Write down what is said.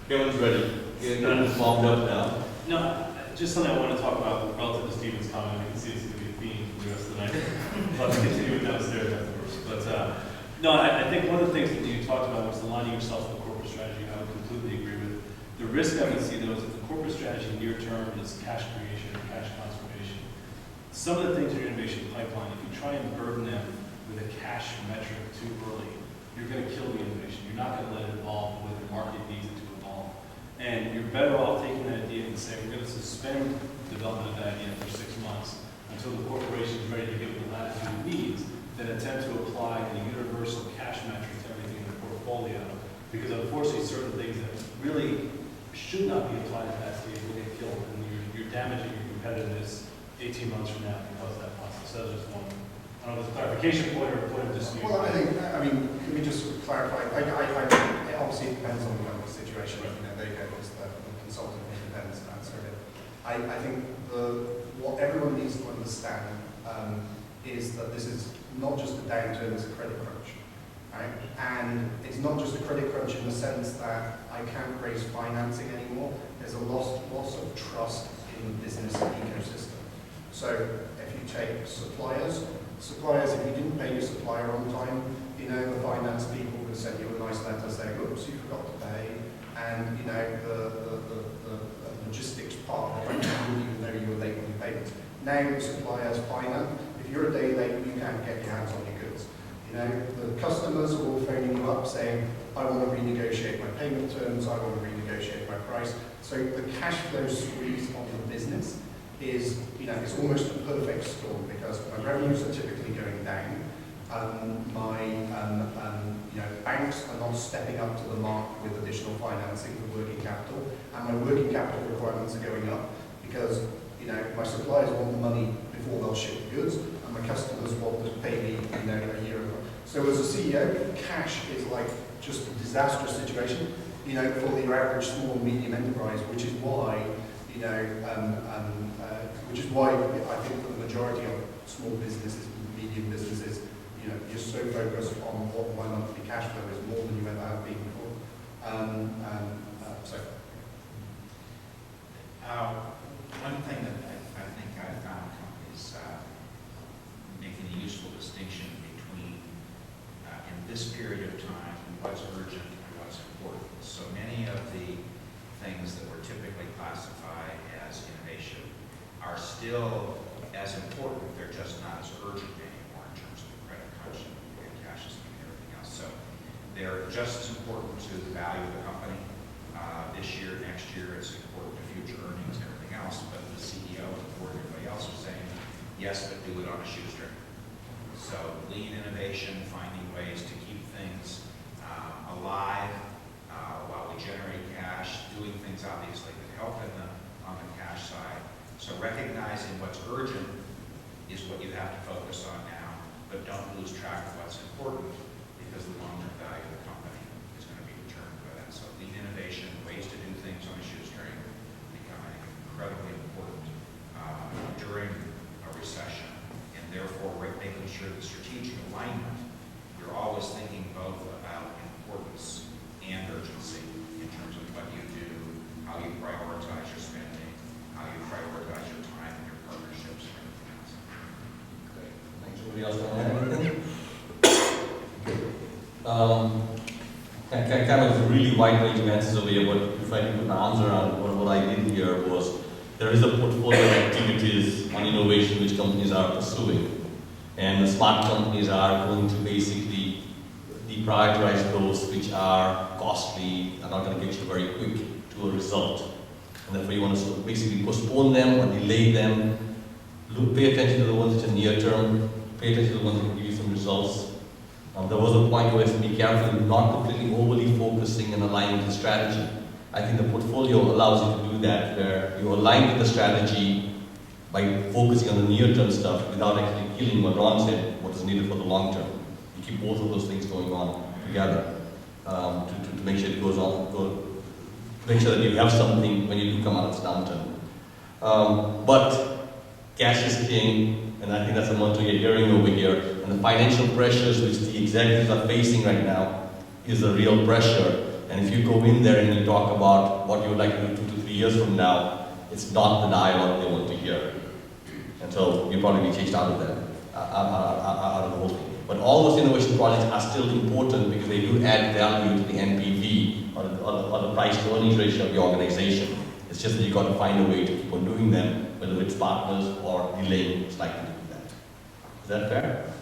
Kevin's ready. Kevin's warmed up now. No, just something I want to talk about relative to Stephen's comment. I can see it's going to be a theme for the rest of the night. But I'll continue it downstairs afterwards. But no, I think one of the things that you talked about was aligning yourself with the corporate strategy. I would completely agree with. The risk I would see though is that the corporate strategy near term is cash creation or cash conservation. Some of the things in your innovation pipeline, if you try and burden them with a cash metric too early, you're going to kill the innovation. You're not going to let it evolve the way the market needs it to evolve. And you're better off taking that idea and saying, we're going to suspend development of that idea for 6 months until the corporation is ready to give it the latitude it needs, then attempt to apply a universal cash metric to everything in the portfolio. Because unfortunately, certain things that really should not be applied at that stage will get killed, and you're damaging your competitiveness 18 months from now because of that process. So that's just one. I don't know if it's a clarification point or a point of dispute. Well, I mean, let me just clarify. It obviously depends on the situation. You know, there you go, it's the consultant independence answer. I think what everyone needs to understand is that this is not just a downturn, it's a credit crunch. Right? And it's not just a credit crunch in the sense that I can't raise financing anymore. There's a loss of trust in the business ecosystem. So if you take suppliers, if you didn't pay your supplier on time, you know, the finance people would send you a nice letter saying, oops, you forgot to pay. And, you know, the logistics part, you didn't even know you were late on your payments. Now the suppliers finance, if you're a day late, you can't get your hands on your goods. You know, the customers are all phoning you up saying, I want to renegotiate my payment terms, I want to renegotiate my price. So the cash flow squeeze on the business is, you know, it's almost a perfect storm because my revenues are typically going down. You know, banks are not stepping up to the mark with additional financing for working capital, and my working capital requirements are going up because, you know, my suppliers want the money before they'll ship the goods, and my customers want to pay me, you know, a year ago. So as a CEO, cash is like just a disastrous situation, you know, for the average small and medium enterprise, which is why, you know, I think for the majority of small businesses, medium businesses, you know, you're so focused on what my monthly cash flow is more than you ever have been before. One thing that I think I found companies making a useful distinction between in this period of time what's urgent and what's important. So many of the things that were typically classified as innovation are still as important, they're just not as urgent anymore in terms of the credit crunch and cash and everything else. So they're just as important to the value of the company this year, next year. It's important to future earnings and everything else. But the CEO and the board and everybody else are saying, yes, but do it on a shoestring. So lean innovation, finding ways to keep things alive while we generate cash, doing things obviously that help on the cash side. So recognizing what's urgent is what you have to focus on now, but don't lose track of what's important because the long-term value of the company is going to be determined by that. So lean innovation, ways to do things on a shoestring, becoming incredibly important during a recession, and therefore making sure the strategic alignment, you're always thinking both about importance and urgency in terms of what you do, how you prioritize your spending, how you prioritize your time and your partnerships and everything else. Great. Thanks. Anybody else want to add anything? Kind of a really wide range of answers over here, but if I can put my arms around what I did here was there is a portfolio of activities on innovation which companies are pursuing, and the smart companies are going to basically deprioritize those which are costly, are not going to get you very quick to a result. And therefore you want to basically postpone them or delay them. Pay attention to the ones which are near term, pay attention to the ones that can give you some results. There was a point where you have to be careful not completely overly focusing and aligning with the strategy. I think the portfolio allows you to do that, where you align with the strategy by focusing on the near term stuff without actually killing what Ron said, what is needed for the long term. You keep both of those things going on together to make sure it goes on, make sure that you have something when you do come out of this downturn. But cash is king, and I think that's the mantra you're hearing over here. And the financial pressures which the executives are facing right now is a real pressure. And if you go in there and you talk about what you would like to do 2 to 3 years from now, it's not the dialogue they want to hear. And so you'll probably be chased out of that, out of the whole thing. But all those innovation projects are still important because they do add value to the NPV or the price to earnings ratio of the organization. It's just that you've got to find a way to keep on doing them, whether it's partners or delaying slightly to do that. Is that fair?